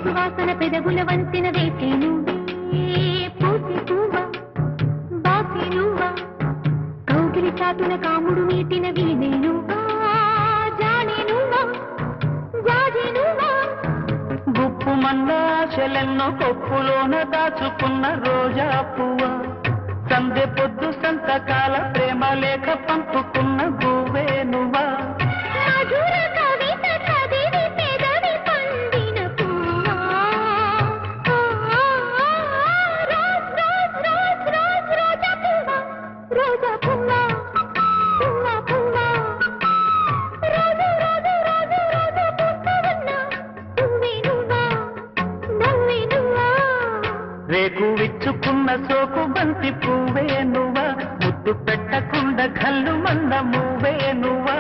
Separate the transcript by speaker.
Speaker 1: సువాసన పెదవుల వంతెన వేసే నువ్వే పూసే పువ్వా బాసే నువ్వా కౌగిలి చాటున కాముడు మీటిన వీణే నువ్వా జానే నువ్వా జాజే నువ్వా
Speaker 2: గుప్పు మన్నాశలెన్నో కొప్పులోన దాచుకున్న రోజా పువ్వా సందె పొద్దు సంతకాల ప్రేమ లేఖ పంపుకున్న గువ్వే నువ్వా రేకు విచ్చుకున్న సోకు బంతి పువ్వే నువ్వా ముద్దు పెట్టకుండా కళ్ళు మంద మువ్వే నువ్వా